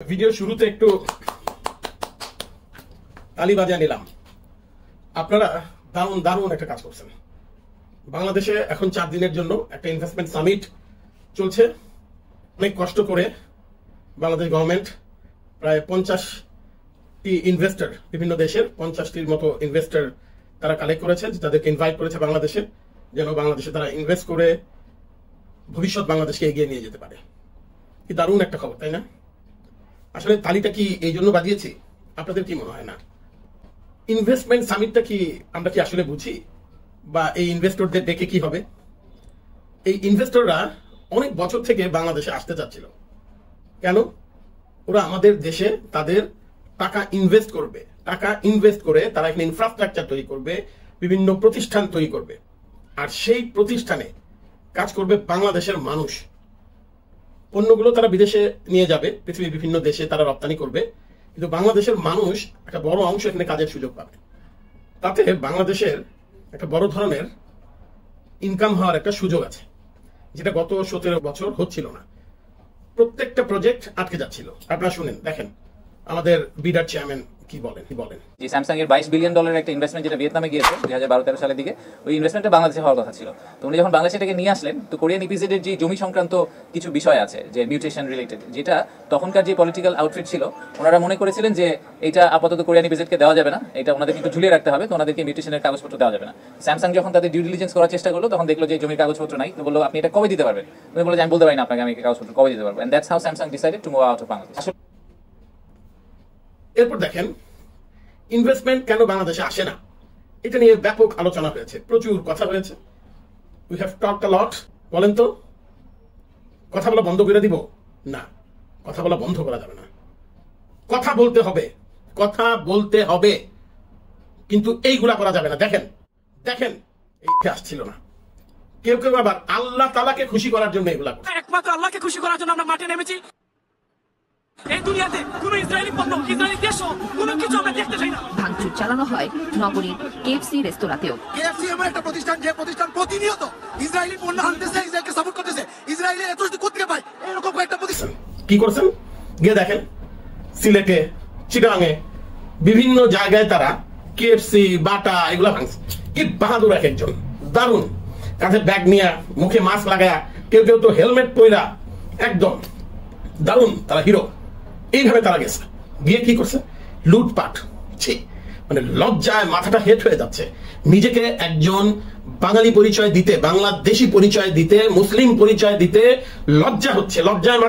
Video শুরুতে একটু তালি বাজিয়ে নিলাম। আপনারা দারুণ দারুণ একটা কাজ করছেন। বাংলাদেশে এখন 4 দিনের জন্য একটা ইনভেস্টমেন্ট সামিট চলছে। অনেক কষ্ট করে বাংলাদেশ গভর্নমেন্ট প্রায় 50টি ইনভেস্টর, বিভিন্ন দেশের 50টির মতো ইনভেস্টর তারা কালেক্ট করেছে, তাদেরকে ইনভাইট করেছে বাংলাদেশে, যেন বাংলাদেশে তারা ইনভেস্ট করে ভবিষ্যৎ বাংলাদেশকে এগিয়ে নিয়ে যেতে পারে। কি দারুণ একটা খবর, তাই না? আসলে তালিটা কি এই জন্য বাজিয়েছি? আপনাদের কি মনে হয়? না, ইনভেস্টমেন্ট সামিটটা কি আমরা কি আসলে বুঝি? বা এই ইনভেস্টরদের ডেকে কি হবে? এই ইনভেস্টররা অনেক বছর থেকে বাংলাদেশে আসতে চাচ্ছিল। কেন? ওরা আমাদের দেশে তাদের টাকা ইনভেস্ট করবে, টাকা ইনভেস্ট করে তারা এখানে ইনফ্রাস্ট্রাকচার তৈরি করবে, বিভিন্ন প্রতিষ্ঠান তৈরি করবে, আর সেই প্রতিষ্ঠানে কাজ করবে বাংলাদেশের মানুষ। পণ্যগুলো তারা বিদেশে নিয়ে যাবে, পৃথিবীর বিভিন্ন দেশে তারা রপ্তানি করবে, কিন্তু বাংলাদেশের মানুষ একটা বড় অংশ এখানে কাজের সুযোগ পাবে। তাতে বাংলাদেশের একটা বড় ধরনের ইনকাম হওয়ার একটা সুযোগ আছে, যেটা গত 17 বছর হচ্ছিল না। প্রত্যেকটা প্রজেক্ট আটকে যাচ্ছিল। আপনারা শুনেন, দেখেন আমাদের বিডার চেয়ারম্যান কি বলেন। যে স্যামসাং এর $22 বিলিয়ন একটা ইনভেস্টমেন্ট যেটা ভিয়েতনামে গিয়েছে 2012-13 সালের দিকে, ওই ইনভেস্টমেন্টটা বাংলাদেশে হওয়ার কথা ছিল। তো উনি যখন বাংলাদেশে এটাকে নিয়ে আসলেন, তো কোরিয়ান ইপিজেড এর যে জমি সংক্রান্ত কিছু বিষয় আছে, যে মিউটেশন রিলেটেড, যেটা তখনকার যে পলিটিক্যাল আউটফিট ছিল ওনারা মনে করেছিলেন যে এটা আপাতত কোরিয়ান ইপিজেডকে দেওয়া যাবে না, এটা ওনাদের কিন্তু ঝুলিয়ে রাখতে হবে, তো ওনাদেরকে মিউটেশনের কাগজপত্র দেওয়া যাবে না। স্যামসাং যখন তাদের ডিউ ডিলিজেন্স করার চেষ্টা করলো, তখন দেখলো যে জমির কাগজপত্র নাই, তো বললো আপনি এটা কবে দিতে পারবেন? তুমি বললো যে আমি বলতে পারি না আপনাকে আমি কাগজপত্র কবে দিতে পারবো। And that's how Samsung decided to move out of Bangladesh. এরপর দেখেন ইনভেস্টমেন্ট কেন বাংলাদেশে আসে না, এটা নিয়ে ব্যাপক আলোচনা হয়েছে, প্রচুর কথা হয়েছে। উই হ্যাভ টকড আ লট। বলেন তো, কথা বলা বন্ধ করে দিব? না, কথা বলা বন্ধ করা যাবে না। কথা বলতে হবে, কথা বলতে হবে, কিন্তু এইগুলা করা যাবে না। দেখেন দেখেন এই আসছিল না। কেউ কেউ আবার আল্লাহ তাআলাকে খুশি করার জন্য এগুলা করছে। একমাত্র আল্লাহকে খুশি করার জন্য আমরা মাঠে নেমেছি। এই দুনিয়াতে কোনো ইসরায়েলি পণ্য, ইসরায়েলি দেশ কোনো কিছু আমরা দেখতে চাই না। ভাঙচুর চালানো হয় নগরীর কেএফসি রেস্তোরাঁতেও। কেএফসি এমন একটা প্রতিষ্ঠান, যে প্রতিষ্ঠান প্রতিনিয়ত ইসরায়েলি পণ্য আনতেছে, ইসরায়েলকে সাপোর্ট করতেছে। ইসরায়েলে এত যদি কোত্থেকে পায় এরকম একটা প্রতিষ্ঠান। কি করছেন? গিয়ে দেখেন সিলেটে, চিটাগাঙে, বিভিন্ন জায়গায় তারা কেএফসি, বাটা এগুলা ভাঙছে। কি বাহাদুর এক একজন, দারুণ। কাঁধে ব্যাগ নিয়ে, মুখে মাস্ক লাগায়া, কেউ কেউ তো হেলমেট পইরা, একদম দারুণ, তারা হিরো। এইভাবে তারা গেছে, গিয়ে কি করছে? লুটপাট। মানে লজ্জায় মাথাটা হেট হয়ে যাচ্ছে। নিজেকে একজন বাঙালি পরিচয় দিতে, বাংলাদেশি পরিচয় দিতে, মুসলিম পরিচয় দিতে লজ্জা হচ্ছে, লজ্জায়